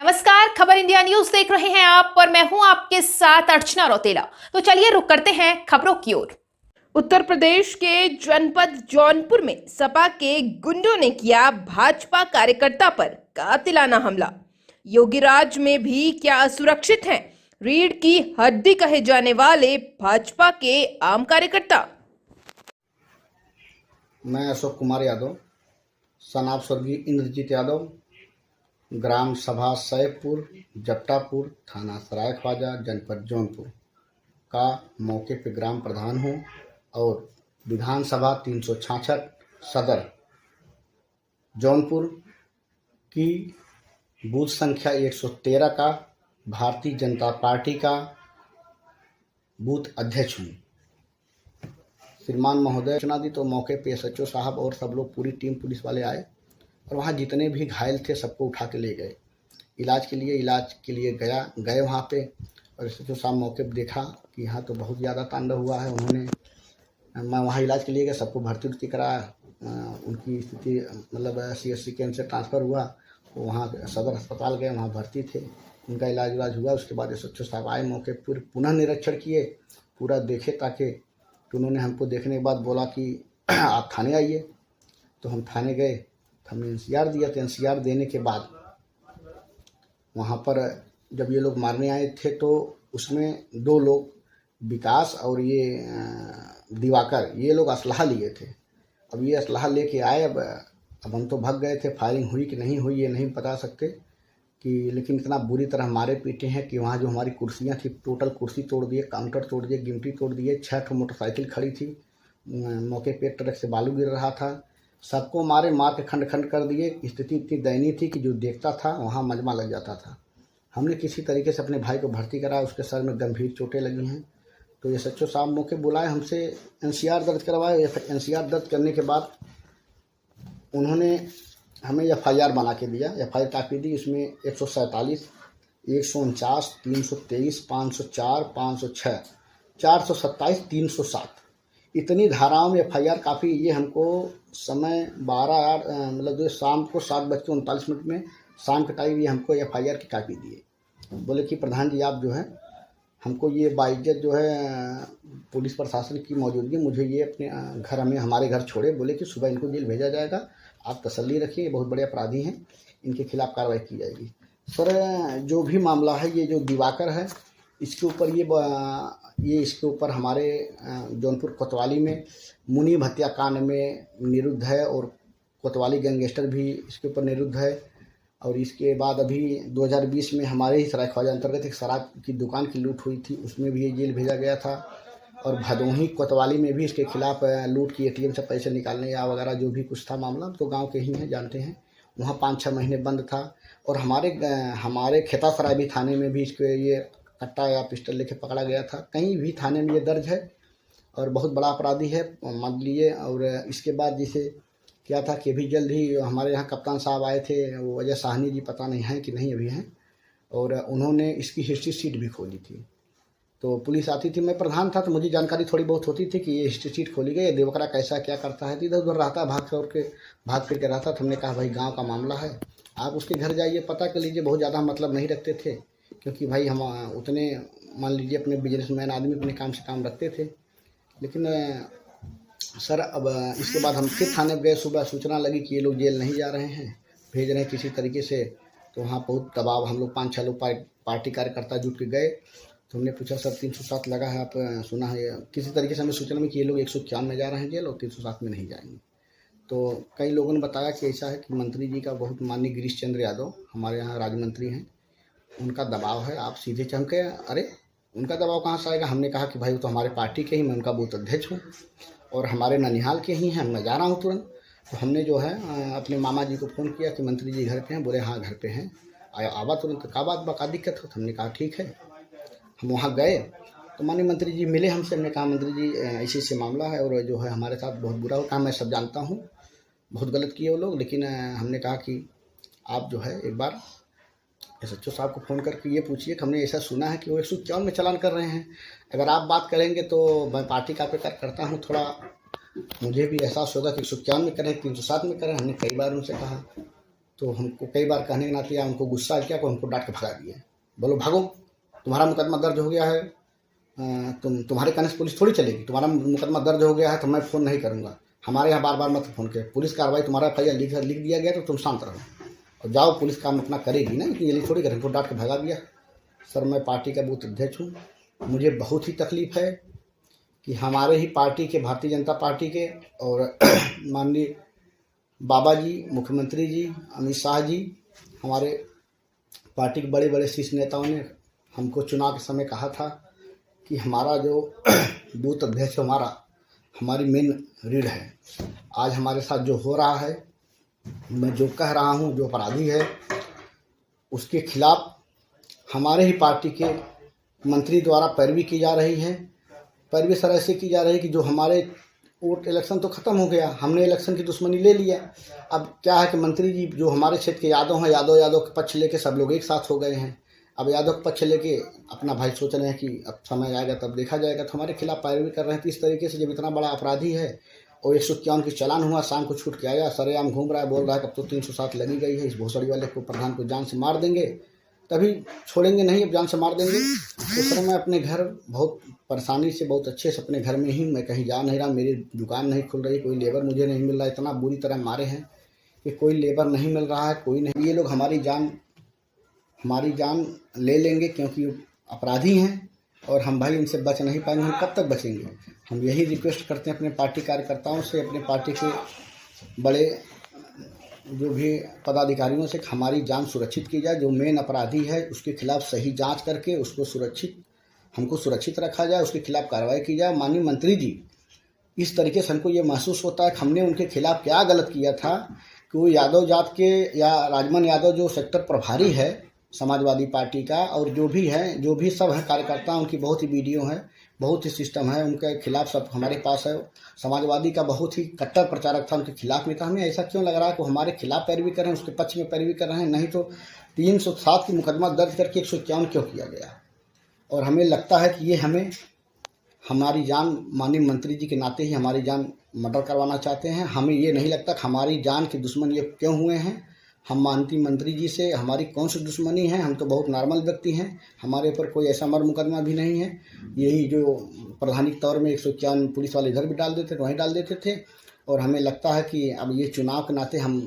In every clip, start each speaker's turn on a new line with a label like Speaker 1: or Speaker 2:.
Speaker 1: नमस्कार, खबर India news देख रहे हैं आप और मैं हूं आपके साथ अर्चना रौतेला। तो चलिए रुक करते हैं खबरों की ओर। उत्तर प्रदेश के जनपद जौनपुर में सपा के गुंडों ने किया भाजपा कार्यकर्ता पर कातिलाना हमला। योगीराज में भी क्या सुरक्षित हैं रीढ़ की हड्डी कहे जाने वाले भाजपा के आम कार्यकर्ता।
Speaker 2: मैं अशोक कुमार यादव, सनाब स्वर्गीय इंद्रजीत यादव, ग्राम सभा सैफपुर, जट्टापुर, थाना सराय ख्वाजा, जनपद जौनपुर का मौके पे ग्राम प्रधान हूँ और विधानसभा 366 सदर जौनपुर की बूथ संख्या 113 का भारतीय जनता पार्टी का बूथ अध्यक्ष हूँ। श्रीमान महोदय सूचना दी तो मौके पे एसएचओ साहब और सब लोग पूरी टीम पुलिस वाले आए और वहाँ जितने भी घायल थे सबको उठा के ले गए इलाज के लिए गए वहाँ पे। और एसएचओ साहब मौके पे देखा कि यहाँ तो बहुत ज़्यादा तांडव हुआ है। मैं वहाँ इलाज के लिए गया, सबको भर्ती कराया। उनकी स्थिति मतलब सीएससी कैंप से ट्रांसफ़र हुआ, वो वहाँ सदर अस्पताल गए, वहाँ भर्ती थे, उनका इलाज हुआ। उसके बाद एसएचओ साहब आए मौके पर, पुनः निरीक्षण किए, पूरा देखे ताकि। तो उन्होंने हमको देखने के बाद बोला कि आप थाने आइए। तो हम थाने गए, हमने एनसीआर दिया। तो एनसीआर देने के बाद वहाँ पर जब ये लोग मारने आए थे तो उसमें 2 लोग, विकास और ये दिवाकर, ये लोग असलहा लिए थे। अब ये असलहा लेके आए। अब हम तो भाग गए थे, फायरिंग हुई कि नहीं हुई ये नहीं बता सकते कि, लेकिन इतना बुरी तरह मारे पीटे हैं कि वहाँ जो हमारी कुर्सियाँ थी, टोटल कुर्सी तोड़ दिए, काउंटर तोड़ दिए, गिमटी तोड़ दिए। 6 ठो मोटरसाइकिल खड़ी थी, मौके पे ट्रक से बालू गिर रहा था, सबको मार के खंड खंड कर दिए। स्थिति इतनी दयनीय थी कि जो देखता था वहाँ मजमा लग जाता था। हमने किसी तरीके से अपने भाई को भर्ती कराया, उसके सर में गंभीर चोटें लगी हैं। तो एसएचओ साहब मौके बुलाए, हमसे एनसीआर दर्ज करवाए। एनसीआर दर्ज करने के बाद उन्होंने हमें एफआईआर बना के दिया। एफआईआर कापी दी, इसमें 147, 149, 323, 504, 506, 427, 307 इतनी धाराओं में एफआईआर काफ़ी। ये हमको समय 12 मतलब जो शाम को 7:39 में शाम के टाइम ये हमको एफआईआर की कापी दिए। बोले कि प्रधान जी आप जो है हमको ये बाइज्जत जो है पुलिस प्रशासन की मौजूदगी मुझे ये अपने घर में हमारे घर छोड़े। बोले कि सुबह इनको जेल भेजा जाएगा, आप तसल्ली रखिए, ये बहुत बड़े अपराधी हैं, इनके खिलाफ़ कार्रवाई की जाएगी। सर जो भी मामला है, ये जो दिवाकर है इसके ऊपर ये इसके ऊपर हमारे जौनपुर कोतवाली में मुनीब हत्याकांड में निरुद्ध है और कोतवाली गैंगस्टर भी इसके ऊपर निरुद्ध है। और इसके बाद अभी 2020 में हमारे ही सराय ख्वाजा अंतर्गत एक शराब की दुकान की लूट हुई थी, उसमें भी ये जेल भेजा गया था। और भदोही कोतवाली में भी इसके खिलाफ लूट की, एटीएम से पैसे निकालने या वगैरह जो भी कुछ था मामला, तो गाँव के ही हैं, जानते हैं। वहाँ 5-6 महीने बंद था। और हमारे खेता सराय भी थाने में भी इसके ये कट्टा या पिस्टल लेके पकड़ा गया था। कहीं भी थाने में ये दर्ज है और बहुत बड़ा अपराधी है, मान लीजिए। और इसके बाद जैसे क्या था कि अभी जल्द ही हमारे यहाँ कप्तान साहब आए थे, वो अजय साहनी जी, पता नहीं हैं कि नहीं अभी हैं, और उन्होंने इसकी हिस्ट्री शीट भी खोली थी। तो पुलिस आती थी, मैं प्रधान था तो मुझे जानकारी थोड़ी बहुत होती थी कि ये हिस्ट्री शीट खोली गई, देवकरा कैसा क्या करता है, इधर उधर रहता, भाग फिर के रहता। तो हमने कहा भाई गाँव का मामला है, आप उसके घर जाइए, पता कर लीजिए। बहुत ज़्यादा मतलब नहीं रखते थे क्योंकि भाई हम उतने मान लीजिए अपने बिजनेसमैन आदमी अपने काम से काम रखते थे। लेकिन सर अब इसके बाद हम फिर थाने गए, सुबह सूचना लगी कि ये लोग जेल नहीं जा रहे हैं, भेज रहे हैं किसी तरीके से। तो वहाँ बहुत दबाव, हम लोग 5-6 लोग पार्टी कार्यकर्ता जुट के गए। तो हमने पूछा सर 307 लगा है, आप सुना है किसी तरीके से हमें सूचना में कि ये लोग 151 में जा रहे हैं जेल और 307 में नहीं जाएंगे। तो कई लोगों ने बताया कि ऐसा है कि मंत्री जी का बहुत माननीय गिरीश चंद्र यादव हमारे यहाँ राज्य मंत्री हैं, उनका दबाव है, आप सीधे चमके। अरे उनका दबाव कहाँ से आएगा? हमने कहा कि भाई वो तो हमारे पार्टी के ही, मैं उनका बूथ अध्यक्ष हूँ और हमारे ननिहाल के ही हैं, मैं जा रहा हूँ तुरंत। तो हमने जो है अपने मामा जी को फ़ोन किया कि मंत्री जी घर पे हैं। बोले हाँ घर पे हैं, आवा तुरंत। का बात बका दिक्कत हो? हमने कहा ठीक है। हम वहाँ गए तो माननीय मंत्री जी मिले हमसे। हमने कहा मंत्री जी ऐसे मामला है और जो है हमारे साथ बहुत बुरा हो। कहा मैं सब जानता हूँ, बहुत गलत किए वो लोग, लेकिन हमने कहा कि आप जो है एक बार एसएचओ साहब को फ़ोन करके ये पूछिए कि हमने ऐसा सुना है कि वो 151 में चालान कर रहे हैं। अगर आप बात करेंगे तो मैं पार्टी का कार्यकर्ता करता हूँ, थोड़ा मुझे भी एहसास होगा कि 151 में करें, 307 में करें। हमने कई बार उनसे कहा तो हमको कई बार कहने के नाते या उनको गुस्सा किया, को हमको डांट के भगा दिए। बोलो भागो, तुम्हारा मुकदमा दर्ज हो गया है, तुम्हारे कहने से पुलिस थोड़ी चलेगी, तुम्हारा मुकदमा दर्ज हो गया है तो मैं फ़ोन नहीं करूँगा, हमारे यहाँ बार बार मत फ़ोन के, पुलिस कार्रवाई तुम्हारा FIR लिख दिया गया तो तुम शांत रहो और जाओ, पुलिस काम अपना करेगी ना, इतनी जल्दी थोड़ी करें। हमको डांट के भगा दिया। सर, मैं पार्टी का बूथ अध्यक्ष हूँ, मुझे बहुत ही तकलीफ़ है कि हमारे ही पार्टी के, भारतीय जनता पार्टी के और माननीय बाबा जी, मुख्यमंत्री जी, अमित शाह जी, हमारे पार्टी के बड़े बड़े शीर्ष नेताओं ने हमको चुनाव के समय कहा था कि हमारा जो बूथ अध्यक्ष हमारी मेन रीढ़ है। आज हमारे साथ जो हो रहा है, मैं जो कह रहा हूँ, जो अपराधी है उसके खिलाफ हमारे ही पार्टी के मंत्री द्वारा पैरवी की जा रही है। पैरवी सर ऐसे की जा रही है कि जो हमारे वोट, इलेक्शन तो ख़त्म हो गया, हमने इलेक्शन की दुश्मनी ले लिया। अब क्या है कि मंत्री जी जो हमारे क्षेत्र के यादव हैं, यादव के पक्ष लेके सब लोग एक साथ हो गए हैं। अब यादव के पक्ष लेके अपना भाई सोच रहे हैं कि अब समय आएगा तब देखा जाएगा, तो हमारे खिलाफ पैरवी कर रहे हैं। तो इस तरीके से जब इतना बड़ा अपराधी है और 151 की चालान हुआ, शाम को छूट के आया, सरेआम घूम रहा है, बोल रहा है कि अब तो 307 लगी गई है, इस भोसड़ी वाले को, प्रधान को जान से मार देंगे, तभी छोड़ेंगे नहीं, अब जान से मार देंगे। तो सर, मैं अपने घर बहुत परेशानी से, बहुत अच्छे से अपने घर में ही, मैं कहीं जा नहीं रहा, मेरी दुकान नहीं खुल रही, कोई लेबर मुझे नहीं मिल रहा, इतना बुरी तरह मारे हैं कि कोई लेबर नहीं मिल रहा है, कोई नहीं। ये लोग हमारी जान ले लेंगे क्योंकि अपराधी हैं और हम भाई इनसे बच नहीं पाएंगे। हम कब तक बचेंगे? हम यही रिक्वेस्ट करते हैं अपने पार्टी कार्यकर्ताओं से, अपने पार्टी के बड़े जो भी पदाधिकारियों से, हमारी जान सुरक्षित की जाए। जो मेन अपराधी है उसके खिलाफ सही जांच करके उसको हमको सुरक्षित रखा जाए, उसके खिलाफ कार्रवाई की जाए। माननीय मंत्री जी, इस तरीके से हमको ये महसूस होता है कि हमने उनके खिलाफ क्या गलत किया था कि वो यादव जात के, या राजमन यादव जो सेक्टर प्रभारी है समाजवादी पार्टी का, और जो भी सब है कार्यकर्ता, उनकी बहुत ही वीडियो है, बहुत ही सिस्टम है, उनके खिलाफ सब हमारे पास है। समाजवादी का बहुत ही कट्टर प्रचारक था, उनके खिलाफ में था। हमें ऐसा क्यों लग रहा है कि हमारे खिलाफ पैरवी कर रहे हैं, उसके पक्ष में पैरवी कर रहे हैं? नहीं तो 307 की मुकदमा दर्ज करके 151 क्यों किया गया? और हमें लगता है कि ये हमारी जान, माननीय मंत्री जी के नाते ही हमारी जान मर्डर करवाना चाहते हैं। हमें ये नहीं लगता कि हमारी जान के दुश्मन ये क्यों हुए हैं। हम माननीय मंत्री जी से हमारी कौन सी दुश्मनी है? हम तो बहुत नॉर्मल व्यक्ति हैं, हमारे ऊपर कोई ऐसा मुकदमा भी नहीं है। यही जो प्रधानी के तौर में 151 पुलिस वाले इधर भी डाल देते थे, वहीं डाल देते थे। और हमें लगता है कि अब ये चुनाव के नाते हम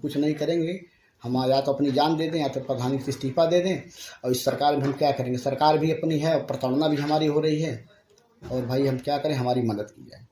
Speaker 2: कुछ नहीं करेंगे, हम या तो अपनी जान दे दें या तो प्रधानी से इस्तीफा दे दें। और इस सरकार में हम क्या करेंगे? सरकार भी अपनी है और प्रताड़ना भी हमारी हो रही है, और भाई हम क्या करें? हमारी मदद की जाए।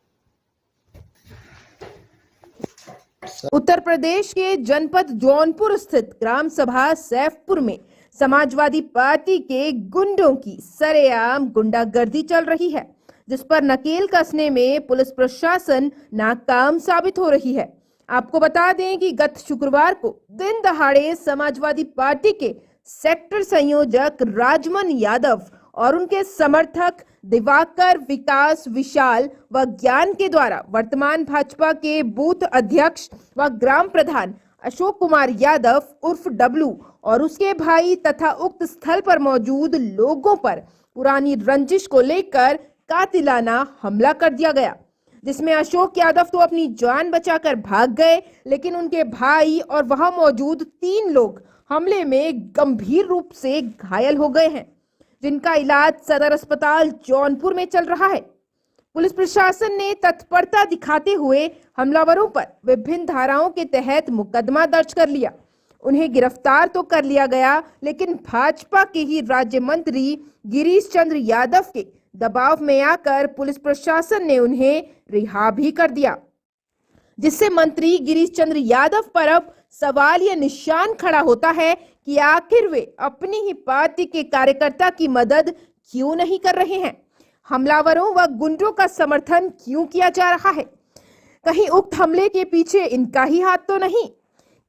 Speaker 1: उत्तर प्रदेश के जनपद जौनपुर स्थित ग्राम सभा सैफपुर में समाजवादी पार्टी के गुंडों की सरेआम गुंडागर्दी चल रही है, जिस पर नकेल कसने में पुलिस प्रशासन नाकाम साबित हो रही है। आपको बता दें कि गत शुक्रवार को दिन दहाड़े समाजवादी पार्टी के सेक्टर संयोजक राजमन यादव और उनके समर्थक दिवाकर, विकास, विशाल व ज्ञान के द्वारा वर्तमान भाजपा के बूथ अध्यक्ष व ग्राम प्रधान अशोक कुमार यादव उर्फ डब्लू और उसके भाई तथा उक्त स्थल पर मौजूद लोगों पर पुरानी रंजिश को लेकर कातिलाना हमला कर दिया गया, जिसमें अशोक यादव तो अपनी जान बचाकर भाग गए, लेकिन उनके भाई और वहां मौजूद 3 लोग हमले में गंभीर रूप से घायल हो गए हैं, जिनका इलाज सदर अस्पताल जौनपुर में चल रहा है। पुलिस प्रशासन ने तत्परता दिखाते हुए हमलावरों पर विभिन्न धाराओं के तहत मुकदमा दर्ज कर लिया। उन्हें गिरफ्तार तो कर लिया गया, लेकिन भाजपा के ही राज्य मंत्री गिरीश चंद्र यादव के दबाव में आकर पुलिस प्रशासन ने उन्हें रिहा भी कर दिया, जिससे मंत्री गिरीश चंद्र यादव पर अब सवाल या निशान खड़ा होता है कि आखिर वे अपनी ही पार्टी के कार्यकर्ता की मदद क्यों नहीं कर रहे हैं। हमलावरों व गुंडों का समर्थन क्यों किया जा रहा है? कहीं उक्त हमले के पीछे इनका ही हाथ तो नहीं?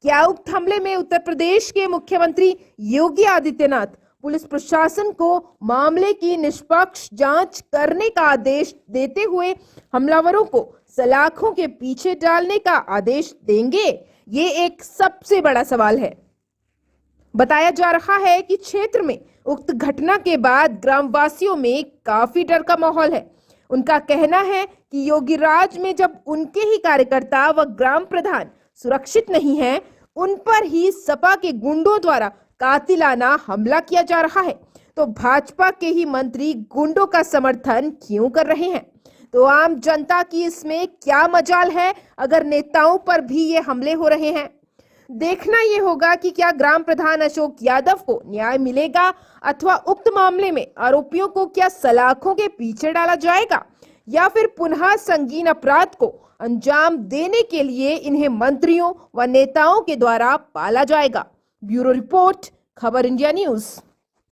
Speaker 1: क्या उक्त हमले में उत्तर प्रदेश के मुख्यमंत्री योगी आदित्यनाथ पुलिस प्रशासन को मामले की निष्पक्ष जांच करने का आदेश देते हुए हमलावरों को सलाखों के पीछे डालने का आदेश देंगे? ये एक सबसे बड़ा सवाल है। बताया जा रहा है कि क्षेत्र में उक्त घटना के बाद ग्रामवासियों में काफी डर का माहौल है। उनका कहना है कि योगी राज में जब उनके ही कार्यकर्ता व ग्राम प्रधान सुरक्षित नहीं हैं, उन पर ही सपा के गुंडों द्वारा कातिलाना हमला किया जा रहा है, तो भाजपा के ही मंत्री गुंडों का समर्थन क्यों कर रहे हैं? तो आम जनता की इसमें क्या मजाल है अगर नेताओं पर भी ये हमले हो रहे हैं? देखना ये होगा कि क्या ग्राम प्रधान अशोक यादव को न्याय मिलेगा अथवा उक्त मामले में आरोपियों को क्या सलाखों के पीछे डाला जाएगा या फिर पुनः संगीन अपराध को अंजाम देने के लिए इन्हें मंत्रियों व नेताओं के द्वारा पाला जाएगा। ब्यूरो रिपोर्ट, खबर इंडिया न्यूज।